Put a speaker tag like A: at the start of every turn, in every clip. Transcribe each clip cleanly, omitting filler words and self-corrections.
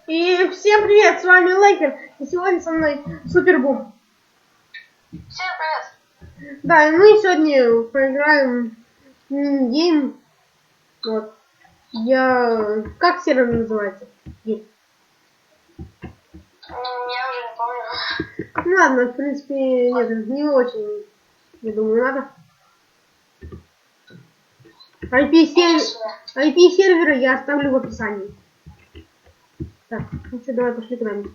A: И всем привет, с вами Лейкер, и сегодня со мной Супербум.
B: Всем привет!
A: Да, и мы сегодня проиграем гейм. Вот. Как сервер называется?
B: Я уже не помню.
A: Ну ладно, в принципе, нет, не очень, я думаю, надо. IP сервера я оставлю в описании. Так, ну что, давай пошли куда-нибудь.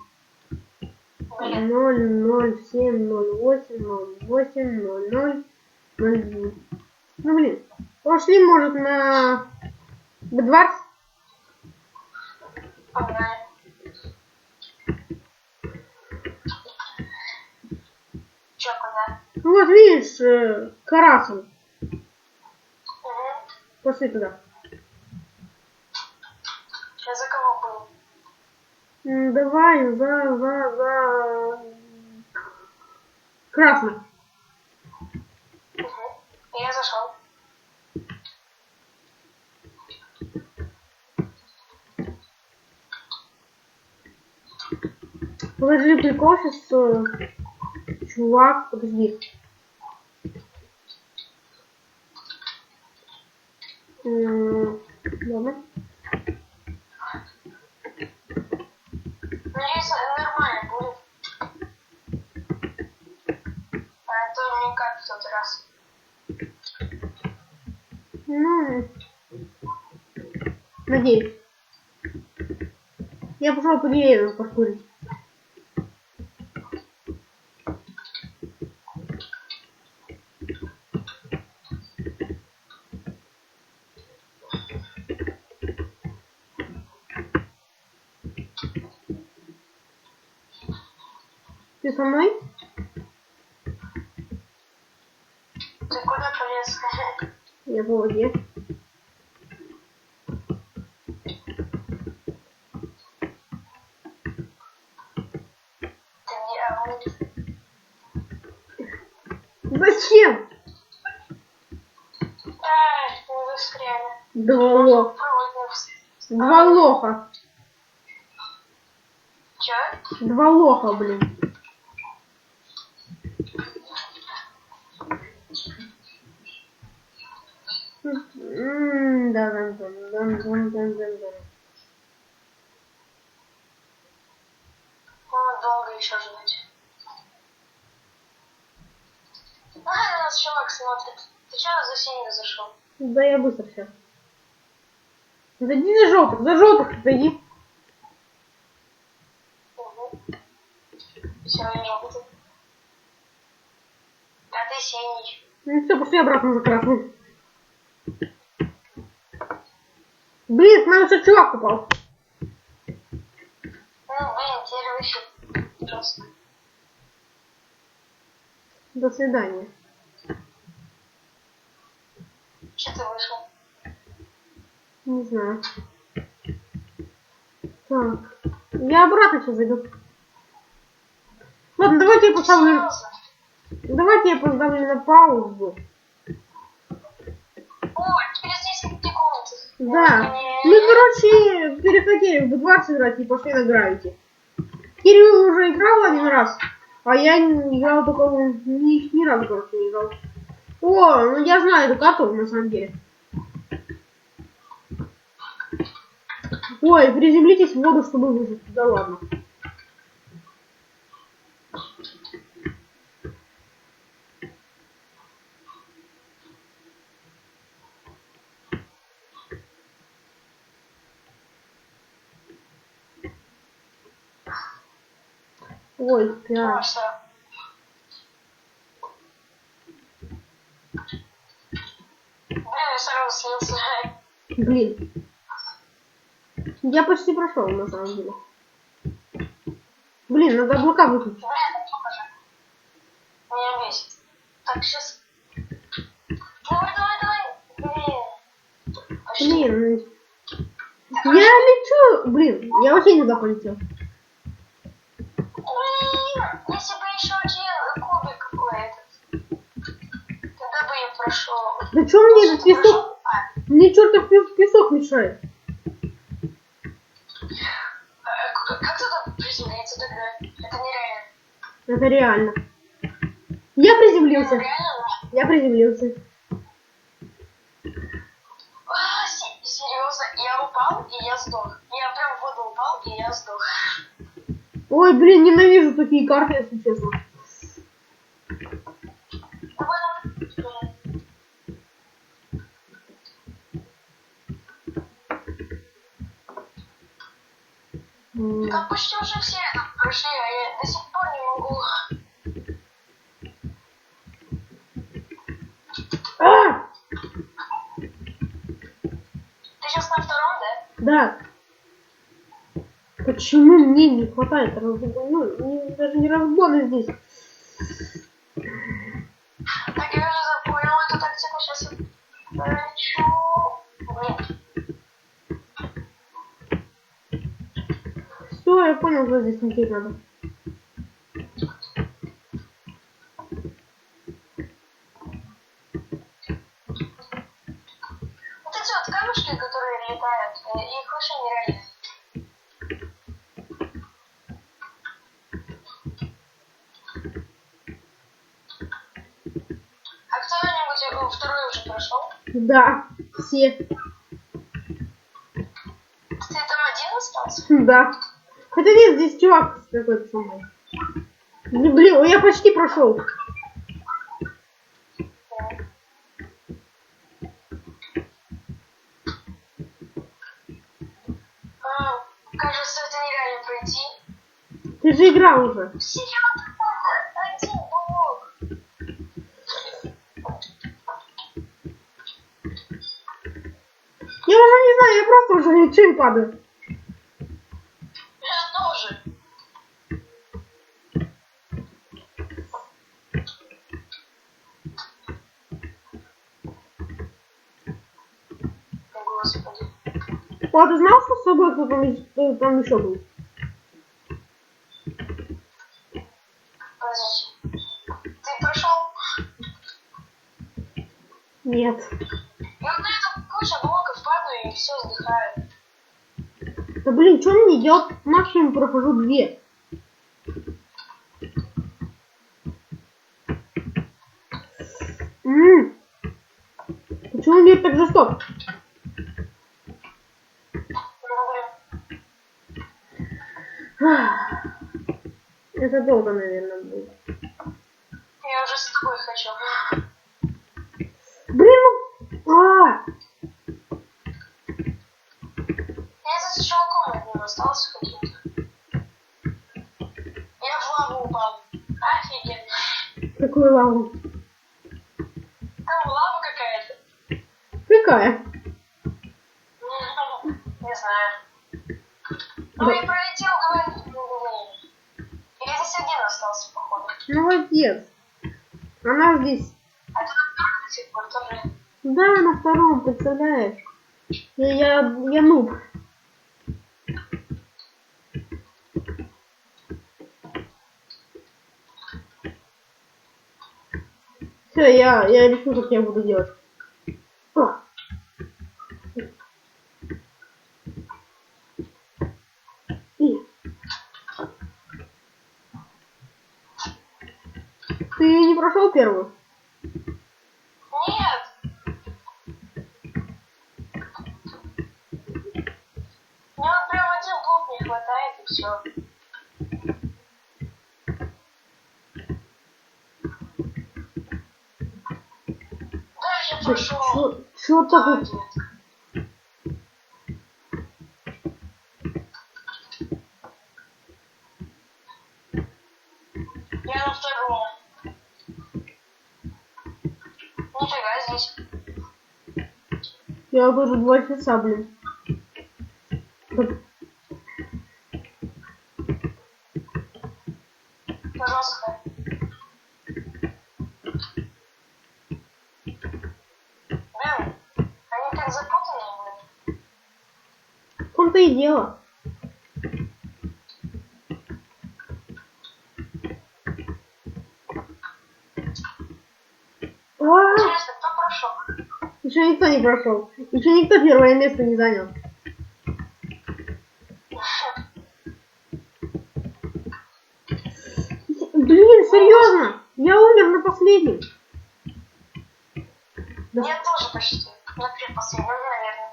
A: 007080800. Ну блин. Пошли, может, на Бедварс?
B: Погнали. Чё, куда?
A: Ну вот видишь, Карасл. Пошли туда.
B: Я за кого был?
A: Давай за красный.
B: Я зашел.
A: Подожди, прикол сейчас, чувак, подожди. Ладно.
B: Надеюсь, нормально будет. А то не как в тот раз.
A: Ну, надеюсь. Я пошел по деревьям покурить. Ты со мной?
B: Ты куда полез?
A: Я по воде.
B: Ты где?
A: Зачем?
B: Ай, не застряли.
A: Два лоха.
B: Чё?
A: Два лоха, блин.
B: Долго еще ждать. Ага, на нас чувак смотрит. Ты чё за синий зашел?
A: Да я быстро сейчас. Зайди за желтых зайди.
B: Все, я желтый. А ты синий.
A: Ну все, пошли обратно за красным. Блин, к нам еще чувак упал.
B: Ну, блин, теперь вышел. Просто.
A: До свидания.
B: Че ты вышел?
A: Не знаю. Так. Я обратно сейчас зайду. Ладно, давайте я поставлю. Давайте я поставлю на паузу.
B: О, теперь здесь какие комнаты.
A: Да. Мы, короче, переходили в Бедварс играть и пошли на Гравити. Кирилл уже играл один раз, а я не играл только ни разу, короче, не играл. О, ну я знаю эту карту на самом деле. Ой, приземлитесь в воду, чтобы выжить. Да ладно. Ой, прям.
B: Блин, я сразу слился.
A: Блин. Я почти прошел, на самом деле. Блин, надо облака выключить.
B: Меня бесит. Так, сейчас. Давай.
A: Блин. Я лечу. Блин, я вообще не туда полетел.
B: Блин, если бы еще один кубик был этот, тогда бы я прошел.
A: Да что мне этот песок? Мне чертов песок мешает.
B: как приземлиться тогда? Это нереально.
A: Это реально. Я приземлился.
B: Реально?
A: Я приземлился.
B: Серьезно, я упал и я сдох. Я прям в воду упал и я сдох.
A: Ой, блин, ненавижу такие карты, если честно.
B: Там почти уже все прошли, а я до сих пор не могу.
A: А!
B: Ты сейчас на втором, да?
A: Да. Почему мне не хватает даже не разгона здесь?
B: Так, я уже запомнил эту тактику, сейчас я пролечу. Нет.
A: Все, я понял, что здесь лететь надо.
B: Вот эти вот камушки, которые летают, их вообще нереально. А кто-нибудь второй уже прошел?
A: Да, все.
B: Ты там один остался?
A: Да. Хотя нет, здесь чувак какой-то со мной. Блин, я почти прошел.
B: Кажется, это нереально пройти.
A: Ты же играл уже.
B: Серьезно? Один блок.
A: Я уже не знаю, я просто уже ничего не падаю.
B: Я тоже. Господи.
A: А ты знал, что с собой кто там еще был?
B: Подожди. Ты прошел?
A: Нет.
B: Я вот на эту кучу блоков падаю и все вздыхаю.
A: Да блин, что мне? Я вот максимум прохожу 2. Почему мир так жесток? Это долго, наверное, будет.
B: Я уже с тобой хочу.
A: Блин,
B: Я за чуваком одним остался каким-то. Я в лаву упал. Офигенно.
A: Какую лаву?
B: Там лава какая-то.
A: Какая?
B: Не знаю. Ну и пролетел, говорит, или здесь один остался, походу.
A: Молодец. Она здесь.
B: А ты на втором до сих пор тоже?
A: Да, на втором, представляешь? Я нуб. Все, я решу, как я буду делать. О. И. Ты не прошел первую?
B: Нет! Мне вот прям один блок не хватает и все. Да, я прошел.
A: Чё такое?
B: Молодец. Я на втором. Нифига здесь.
A: Я уже 2 часа, блин.
B: Пожалуйста. Блин, они так запутанные, блин.
A: В том-то и дело.
B: Интересно, кто прошел?
A: Еще никто не прошел. Еще никто первое место не занял. серьезно? Я умер на последнем. Да.
B: Я тоже почти. На предпоследнем, наверное.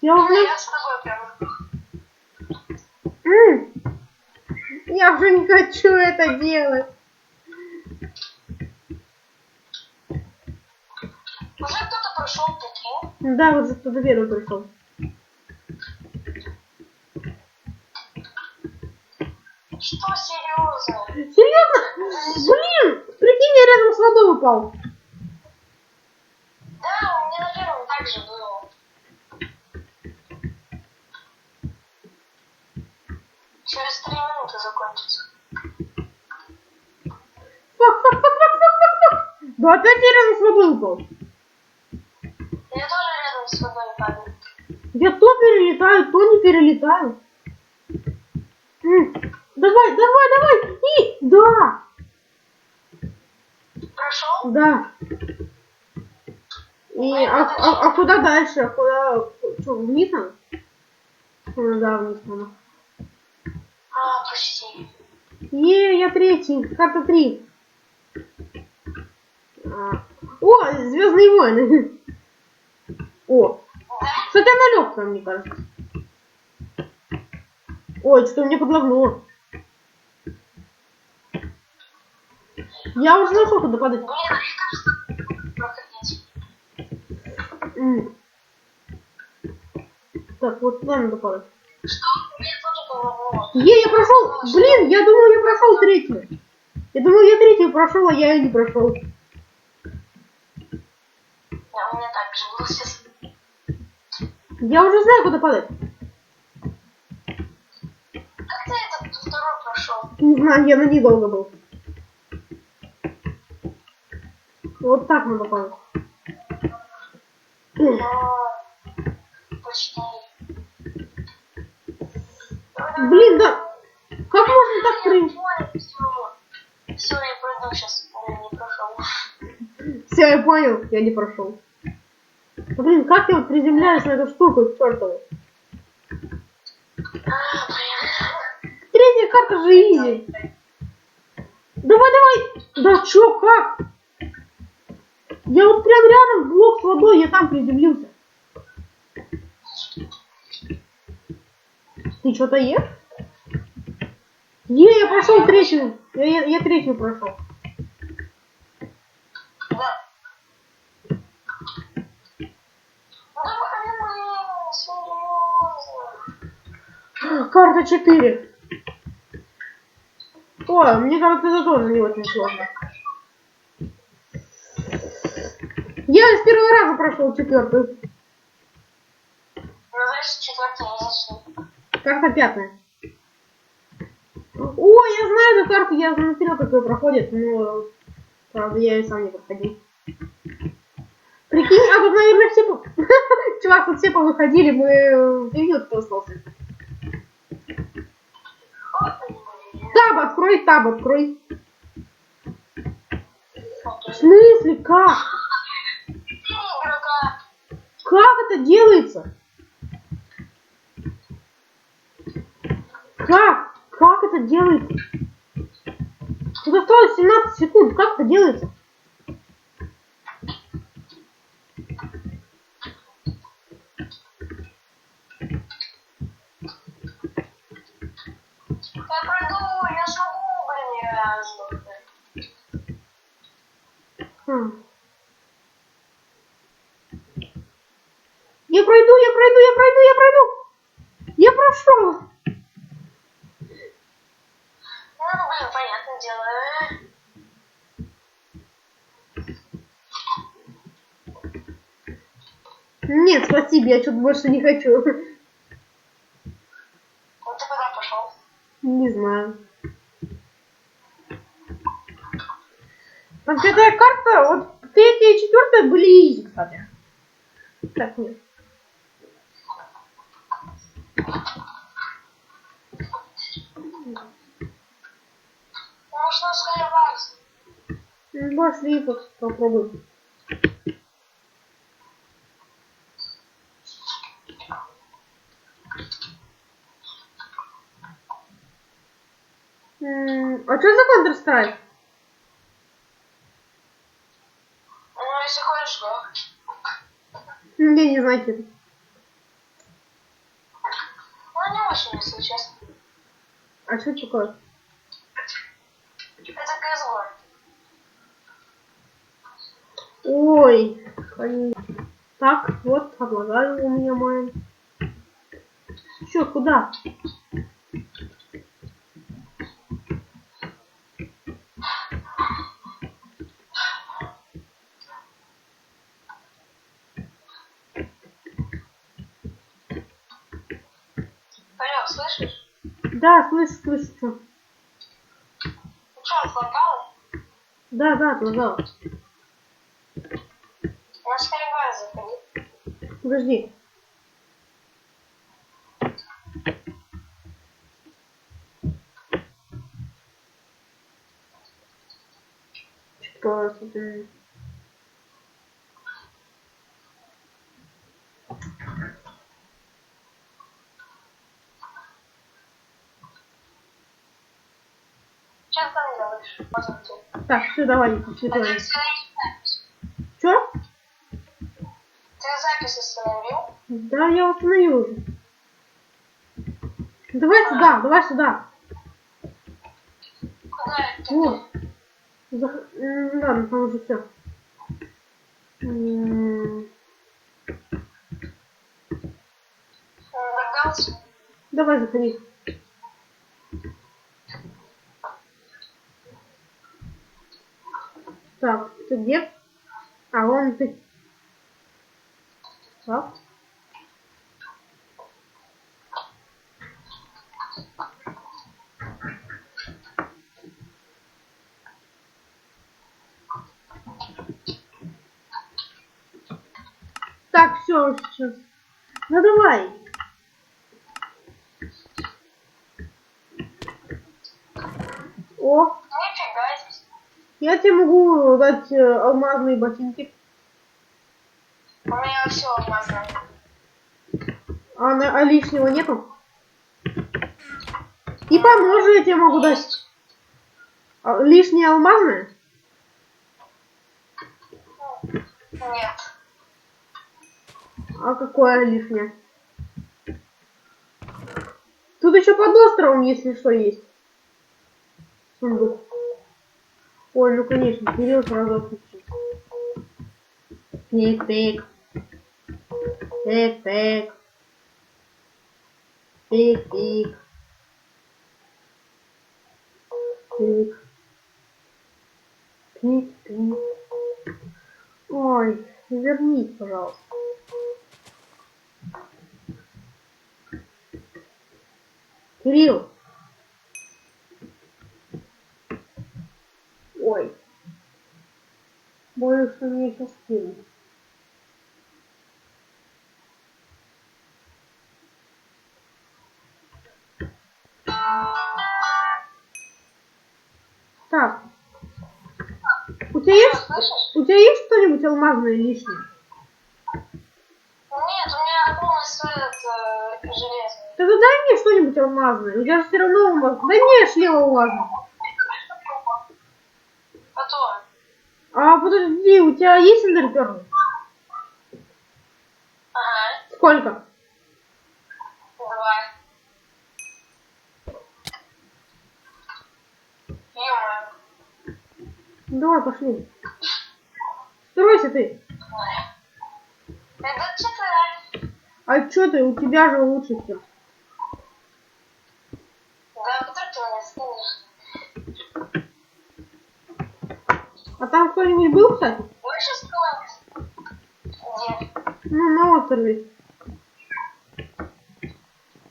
A: Я уже...
B: Я с тобой прям.
A: Я уже не хочу это делать.
B: Уже кто-то прошел, прикинь.
A: Да, уже кто-то первый пришел.
B: Что, серьезно?
A: Серьезно? Блин! Прикинь, я рядом с водой упал.
B: Да, у меня на первом так же было. Через 3 минуты закончится.
A: Да опять я рядом с водой упал.
B: Я тоже рядом с водой падаю.
A: Я то перелетаю, то не перелетаю. Давай, давай, давай! И! Да!
B: Прошел?
A: Да. И, а куда дальше? А куда? Что, вниз надо? Ну да, вниз надо.
B: А, почти.
A: Я третий. Карта 3. О, Звездные войны. О. Кстати, она легкая, мне кажется. Ой, что меня подлагнуло. Я уже нашел, куда падать.
B: Блин, а мне кажется, проходить.
A: Так, вот туда надо падать.
B: Что? Мне тоже подлагнуло.
A: Я прошел. Блин, я думал, я прошел третью. Я думал, я третью прошел, а я и не прошел.
B: Да, у меня так же было сейчас.
A: Я уже знаю, куда падать.
B: Как ты этот второй прошел?
A: Не знаю, я на ней долго был. Вот так надо падать.
B: Почти.
A: Блин, да. Как можно так прыгать?
B: Все, я пройду сейчас. Я не прошел.
A: Все, я понял, я не прошел. Блин, как я вот приземляюсь на эту штуку, чертову? Третья карта же изи. Давай, давай. Да чё, как? Я вот прям рядом, блок с водой, я там приземлился. Ты что-то ешь? Я прошел третью. Я третью прошел.
B: Да. Серьезно.
A: Карта 4. Ой, мне кажется, это тоже не очень сложно. Я с первого раза прошел четвертую.
B: Ну, знаешь, четвертый язычник.
A: Карта 5. Ой, я знаю эту карту, я смотрел, как ее проходит, но правда я ее сам не проходил. Прикинь, а тут, наверное, все... Чувак, тут все повыходили, мы... Ты видел, кто остался? Таб открой, таб открой. В смысле, как? Как это делается? Как? Как это делается? Тут осталось 17 секунд. Как это делается?
B: Я пройду, я смогу, блин.
A: Я пройду, я пройду, я пройду, я пройду. Я прошел.
B: Ну, блин, понятное дело.
A: Нет, спасибо, я что-то больше не хочу.
B: Ну, ты куда пошел?
A: Не знаю. Там пятая карта, вот третья и четвертая были изи, кстати. Так, нет. Пошли, попробуем. А что за Counter-Strike?
B: Ну, если хочешь, го.
A: Я не знаю, что это.
B: Ну, не очень, если честно.
A: А что это такое?
B: Это CSGO.
A: Ой, конечно. Так, вот, отлагаю у меня мой. Чё, куда?
B: Алло, слышишь?
A: Да, слышу, что.
B: Ну что, отлагало?
A: Да, отлагал.
B: На Skybase заходи.
A: Подожди. Что такое?
B: Что ты там делаешь? Посмотри.
A: Так, все, давай,
B: А ты
A: читай.
B: запись?
A: Чё?
B: Ты запись установил?
A: Да, я установил уже. Давай сюда.
B: Куда это?
A: Вот. Ладно, там уже все.
B: Догадался?
A: Давай заходи. Так, ты где? А вон ты. Так. Так, все, сейчас. Ну давай. О,
B: Нифига себе.
A: я тебе могу дать алмазные ботинки.
B: У меня все алмазное.
A: А лишнего нету? И по ножу я тебе могу дать.
B: Есть.
A: Лишнее алмазное?
B: Нет.
A: А какое лишнее? Тут еще под островом, если что, есть. Сундук. Ой, ну конечно, Кирилл сразу отключил. Тик-тик. Тик-тик. Тик-тик. Тик. Тик-тик. Ой, вернись, пожалуйста. Кирилл. Ой. Боюсь, что меня сейчас кинут. Так. У тебя есть,
B: Слышишь?
A: у тебя есть что-нибудь алмазное лишнее?
B: Нет, у меня полностью железный.
A: Тогда дай мне что-нибудь алмазное. У тебя же все равно алмазное. Дай мне шлем алмазный.
B: Потом.
A: А подожди, у тебя есть эндерперл?
B: Ага.
A: Сколько?
B: 2. Ё-моё.
A: Давай, пошли. Стройся ты.
B: Это читай.
A: А что ты? У тебя же лучше все.
B: Да, вдруг ты меня скинешь.
A: А там кто-нибудь был, кстати?
B: Больше скинуть? Где?
A: Ну, на острове.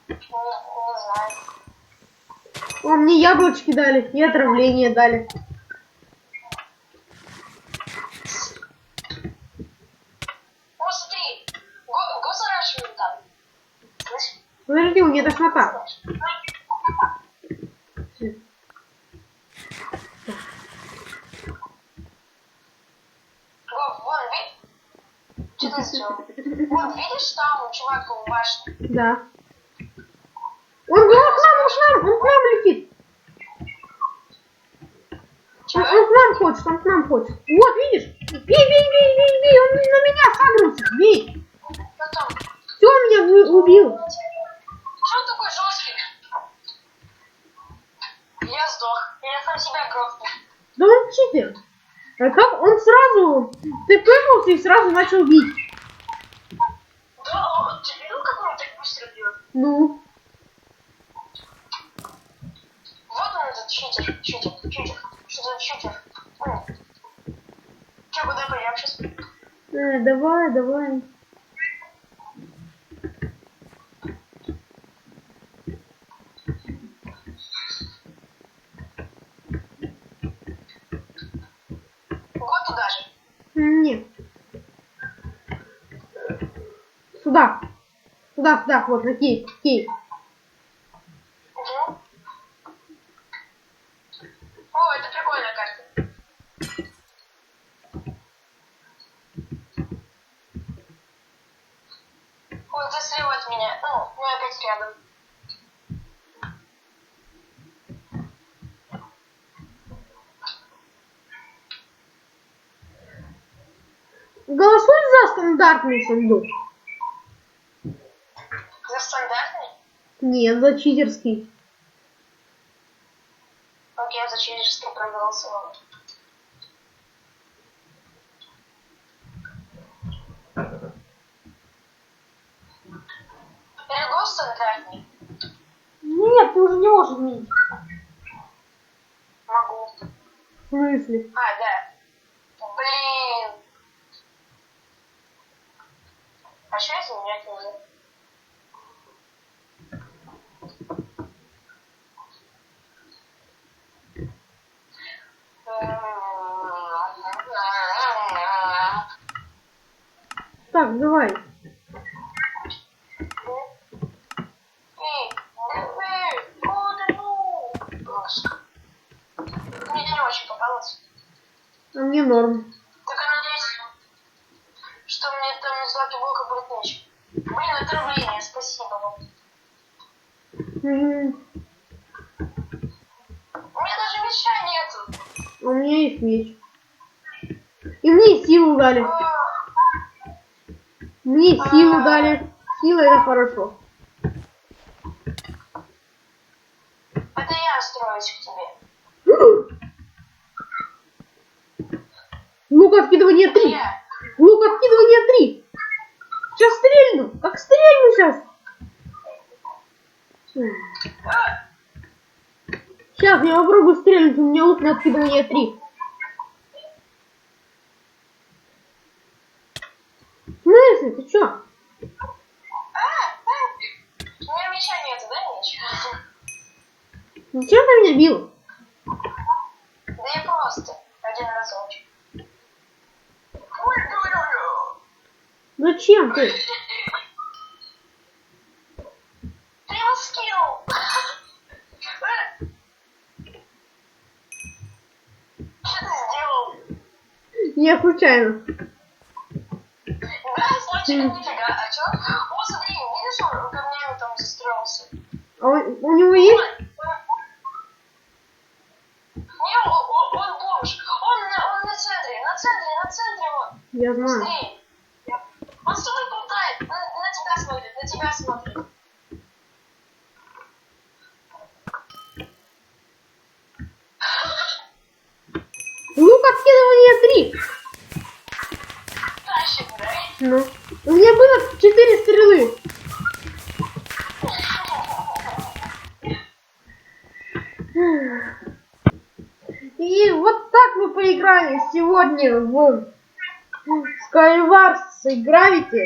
B: Не знаю.
A: О, мне яблочки дали и отравление дали.
B: О, смотри. Госорашивают там. Слышь?
A: Подожди, у меня тошнота.
B: Что ты сделал? Вот, видишь, там чувак в башне?
A: Да. Он к нам летит. Он к нам хочет, он к нам хочет. Вот, видишь? Бей, он на меня сагрился. Бей.
B: Потом.
A: Все, меня убил.
B: Что он такой жесткий? Я сдох. Я сам себя грохнул.
A: Да он читер. А как он сразу... Ты прыгнулся и сразу начал бить.
B: Да, ты видел, как он так быстро бьет?
A: Ну.
B: Вот он этот читер. Что за читер? Че, куда пойдем сейчас?
A: Давай.
B: Вот туда же.
A: Нет. Сюда, вот на кейк.
B: Угу. О, это прикольная карта. Ой, ты слева от меня. Ну опять рядом.
A: Голосуй за стандартный сундук.
B: За стандартный?
A: Нет, за читерский.
B: Окей, я за читерский проголосовал. Перегон стандартный?
A: Нет, ты уже не можешь изменить.
B: Могу.
A: В смысле?
B: А, да. Блин. А что если менять нельзя?
A: Так, давай.
B: Мне не очень попалось.
A: А мне норм.
B: Так я надеюсь, что мне там златый блок будет нечем. Блин, отравление, спасибо вам.
A: Мгм.
B: У меня даже меча нету.
A: У меня есть меч. И мне силу дали. Мне силу дали. Сила это хорошо.
B: Это я строюсь к тебе.
A: Лук откидывание 3.
B: Я.
A: Лук откидывание 3. Сейчас стрельну. Как стрельну сейчас. Сейчас я попробую стрельнуть. У меня лук на откидывание 3. В смысле? Ты чё?
B: У меня меча нету, да, меч?
A: Зачем ты меня бил?
B: Да я просто один разочек.
A: Зачем ты?
B: Ты его скинул. Что ты сделал?
A: Я случайно.
B: Да, случайно, нифига. А чё? О, смотри, видишь, он камнями там застроился.
A: А у него есть?
B: Не, он бомж. Он на центре, вот.
A: Я знаю.
B: Смотри. Он с тобой болтает. На тебя смотрит.
A: Лук откидывание 3.
B: Тащит, да?
A: Ну. У меня было 4 стрелы. И вот так мы поиграли сегодня в Skywars Gravity.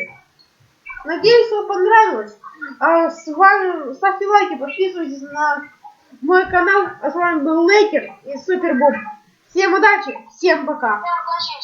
A: Надеюсь, вам понравилось. А с вами ставьте лайки, подписывайтесь на мой канал. А с вами был Лейкер и Супер Боб. Всем удачи, всем пока.
B: Всем удачи,